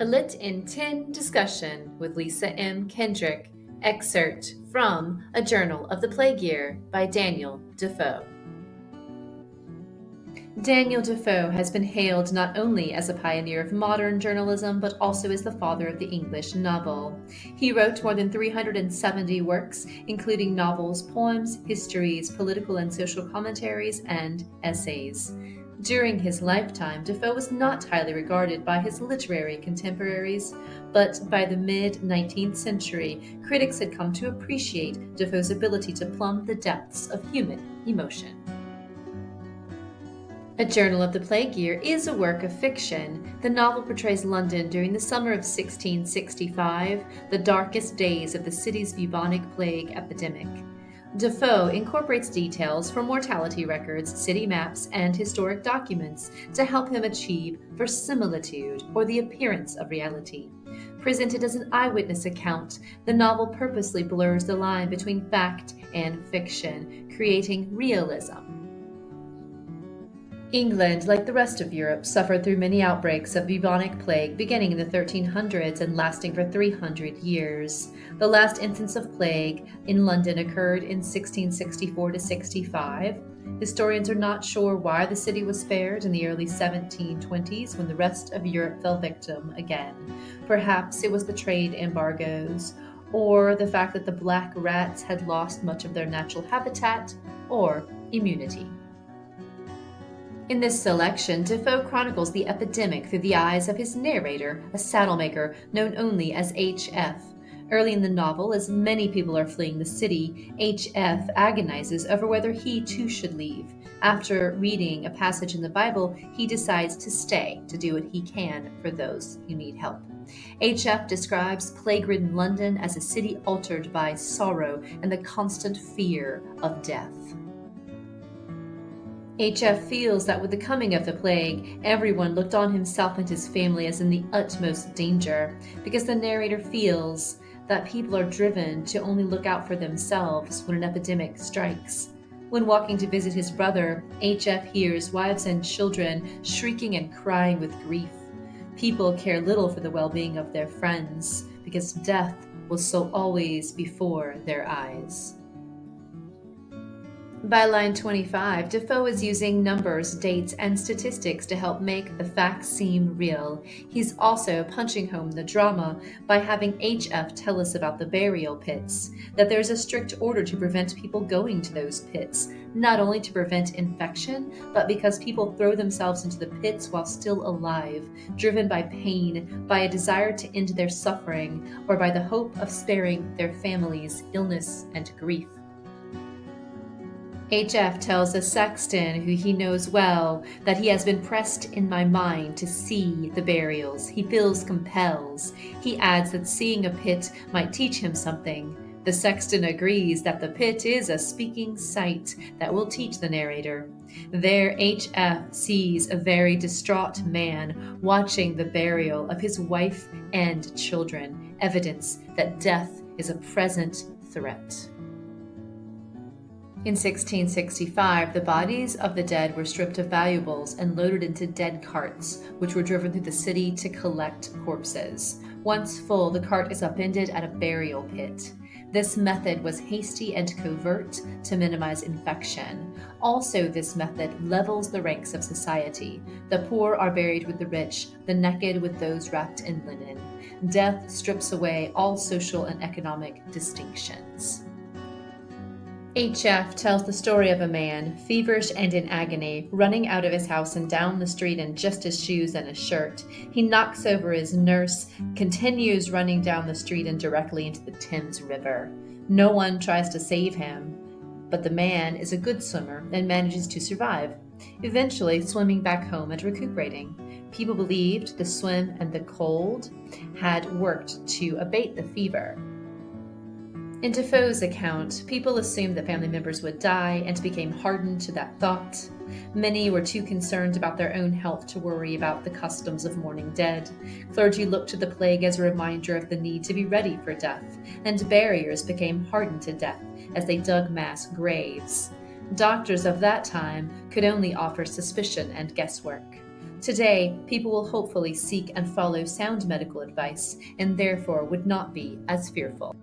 A Lit in 10 discussion with Lisa M. Kendrick, excerpt from A Journal of the Plague Year by Daniel Defoe. Daniel Defoe has been hailed not only as a pioneer of modern journalism, but also as the father of the English novel. He wrote more than 370 works, including novels, poems, histories, political and social commentaries, and essays. During his lifetime, Defoe was not highly regarded by his literary contemporaries, but by the mid-19th century, critics had come to appreciate Defoe's ability to plumb the depths of human emotion. A Journal of the Plague Year is a work of fiction. The novel portrays London during the summer of 1665, the darkest days of the city's bubonic plague epidemic. Defoe incorporates details from mortality records, city maps, and historic documents to help him achieve verisimilitude, or the appearance of reality. Presented as an eyewitness account, the novel purposely blurs the line between fact and fiction, creating realism. England, like the rest of Europe, suffered through many outbreaks of bubonic plague beginning in the 1300s and lasting for 300 years. The last instance of plague in London occurred in 1664 to 65. Historians are not sure why the city was spared in the early 1720s when the rest of Europe fell victim again. Perhaps it was the trade embargoes, or the fact that the black rats had lost much of their natural habitat, or immunity. In this selection, Defoe chronicles the epidemic through the eyes of his narrator, a saddlemaker known only as H.F. Early in the novel, as many people are fleeing the city, H.F. agonizes over whether he too should leave. After reading a passage in the Bible, he decides to stay to do what he can for those who need help. H.F. describes plague-ridden London as a city altered by sorrow and the constant fear of death. H.F. feels that with the coming of the plague, everyone looked on himself and his family as in the utmost danger, because the narrator feels that people are driven to only look out for themselves when an epidemic strikes. When walking to visit his brother, H.F. hears wives and children shrieking and crying with grief. People care little for the well-being of their friends, because death will so always before their eyes. By line 25, Defoe is using numbers, dates, and statistics to help make the facts seem real. He's also punching home the drama by having H.F. tell us about the burial pits, that there's a strict order to prevent people going to those pits, not only to prevent infection, but because people throw themselves into the pits while still alive, driven by pain, by a desire to end their suffering, or by the hope of sparing their families illness and grief. H.F. tells a sexton who he knows well that he has been pressed in my mind to see the burials. He feels compels. He adds that seeing a pit might teach him something. The sexton agrees that the pit is a speaking sight that will teach the narrator. There H.F. sees a very distraught man watching the burial of his wife and children, evidence that death is a present threat. In 1665, the bodies of the dead were stripped of valuables and loaded into dead carts, which were driven through the city to collect corpses. Once full, the cart is upended at a burial pit. This method was hasty and covert to minimize infection. Also, this method levels the ranks of society. The poor are buried with the rich, the naked with those wrapped in linen. Death strips away all social and economic distinctions. H.F. tells the story of a man, feverish and in agony, running out of his house and down the street in just his shoes and a shirt. He knocks over his nurse, continues running down the street and directly into the Thames River. No one tries to save him, but the man is a good swimmer and manages to survive, eventually swimming back home and recuperating. People believed the swim and the cold had worked to abate the fever. In Defoe's account, people assumed that family members would die and became hardened to that thought. Many were too concerned about their own health to worry about the customs of mourning dead. Clergy looked to the plague as a reminder of the need to be ready for death, and barriers became hardened to death as they dug mass graves. Doctors of that time could only offer suspicion and guesswork. Today, people will hopefully seek and follow sound medical advice and therefore would not be as fearful.